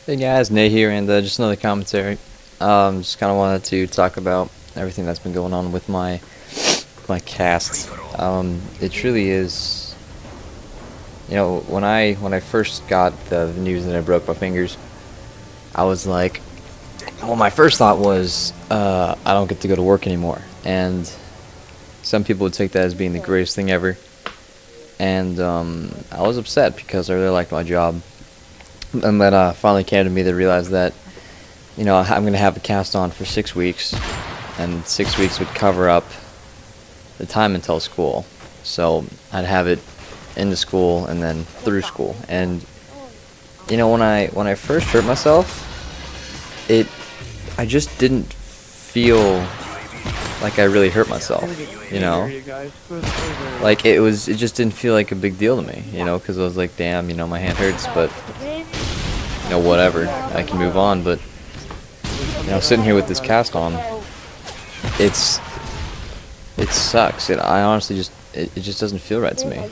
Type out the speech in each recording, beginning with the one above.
Hey guys, Nate here, and just another commentary. Just kind of wanted to talk about everything that's been going on with my cast. It truly is, when I first got the news that I broke my fingers, I was like, well, my first thought was, I don't get to go to work anymore, and some people would take that as being the greatest thing ever, and I was upset because I really liked my job. And then finally came to me to realize that, I'm going to have a cast on for 6 weeks, and 6 weeks would cover up the time until school. So I'd have it into school and then through school. And when I first hurt myself, I just didn't feel like I really hurt myself. Like it just didn't feel like a big deal to me. Because I was like, damn, my hand hurts, but whatever, I can move on. But sitting here with this cast on, it sucks. I honestly it just doesn't feel right to me,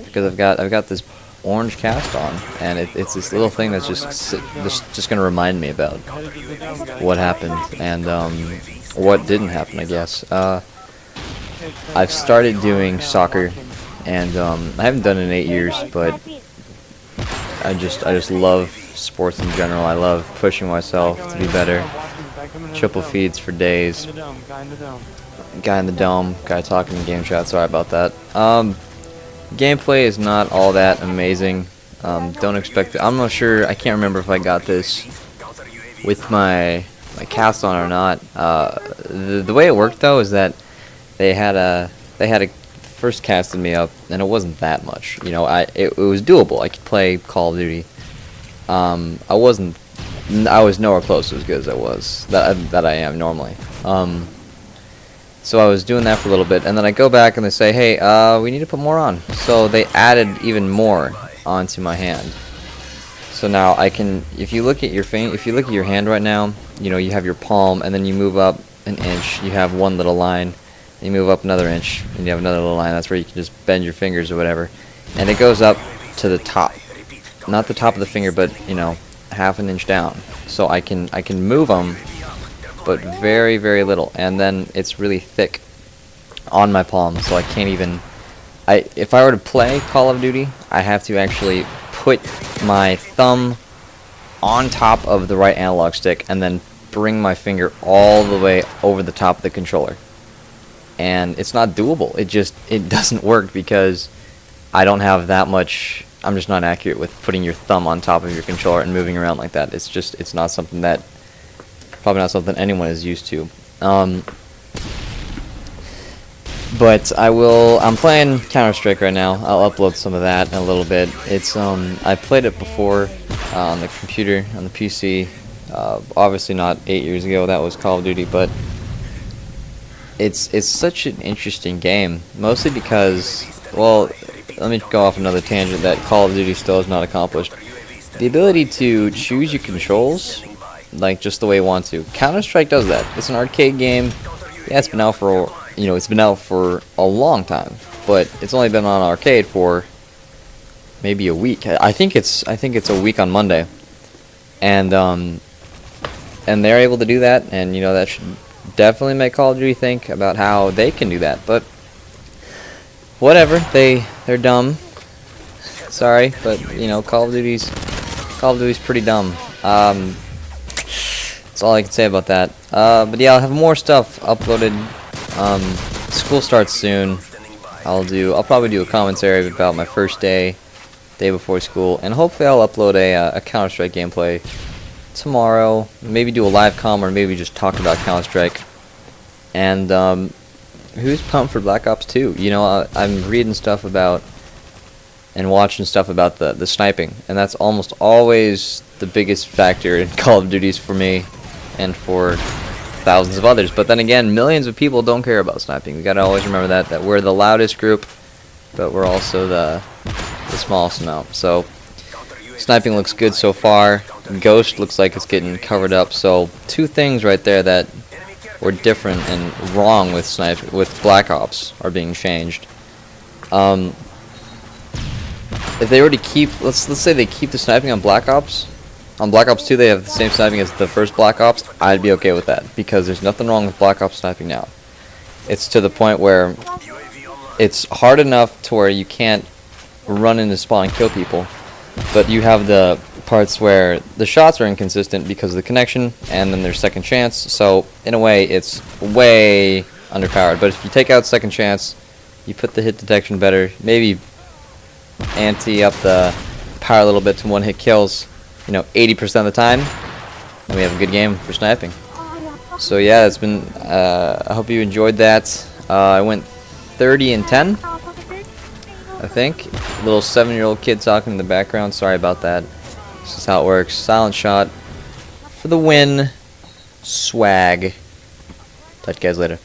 because I've got this orange cast on, and it's this little thing that's just gonna remind me about what happened and what didn't happen, I guess. I've started doing soccer, and I haven't done it in 8 years, but I just love sports in general. I love pushing myself to be better. Triple feeds for days. Guy in the dome. Guy talking in game chat. Sorry about that. Gameplay is not all that amazing. Don't expect it. I'm not sure. I can't remember if I got this with my cast on or not. The way it worked though is that they had a first casted me up, and it wasn't that much. It was doable. I could play Call of Duty. I was nowhere close to as good as I was that I am normally. So I was doing that for a little bit, and then I go back and they say, hey, we need to put more on. So they added even more onto my hand. So now I can, if you look at your hand right now, you have your palm, and then you move up an inch, you have one little line. You move up another inch, and you have another little line. That's where you can just bend your fingers or whatever, and it goes up to the top, not the top of the finger, but half an inch down. So I can move them, but very, very little, and then it's really thick on my palm, so I can't even. If I were to play Call of Duty, I have to actually put my thumb on top of the right analog stick, and then bring my finger all the way over the top of the controller. And it's not doable. It doesn't work because I don't have that much. I'm just not accurate with putting your thumb on top of your controller and moving around like that. It's not something that, probably not something anyone is used to. But I'm playing Counter-Strike right now. I'll upload some of that in a little bit. I played it before on the computer, on the PC. Obviously not 8 years ago. That was Call of Duty, but it's such an interesting game, mostly because, well, let me go off another tangent that Call of Duty still has not accomplished. The ability to choose your controls, like just the way you want to. Counter-Strike does that. It's an arcade game. Yeah, it's been out for a long time, but it's only been on arcade for maybe a week. I think it's a week on Monday, and they're able to do that, and that should definitely make Call of Duty think about how they can do that. But whatever, they're dumb. Sorry, but Call of Duty's pretty dumb. That's all I can say about that. But yeah, I'll have more stuff uploaded. School starts soon. I'll probably do a commentary about my first day before school, and hopefully I'll upload a Counter-Strike gameplay tomorrow. Maybe do a live com, or maybe just talk about Counter-Strike. And who's pumped for Black Ops 2? I'm reading stuff about and watching stuff about the sniping, and that's almost always the biggest factor in Call of Duties for me and for thousands of others. But then again, millions of people don't care about sniping. We gotta always remember that we're the loudest group, but we're also the smallest amount. So sniping looks good so far. Ghost looks like it's getting covered up. So two things right there that were different and wrong with Black Ops are being changed. If they were to keep, let's say they keep the sniping on Black Ops, on Black Ops 2 they have the same sniping as the first Black Ops, I'd be okay with that, because there's nothing wrong with Black Ops sniping now. It's to the point where it's hard enough to where you can't run into spawn and kill people, but you have the parts where the shots are inconsistent because of the connection, and then there's second chance, so in a way it's way underpowered. But if you take out second chance, you put the hit detection better, maybe ante up the power a little bit to one-hit kills, 80% of the time, and we have a good game for sniping. So yeah, it's been, I hope you enjoyed that. I went 30-10, I think. Little 7-year-old kid talking in the background, sorry about that. This is how it works. Silent shot for the win. Swag. Talk to you guys later.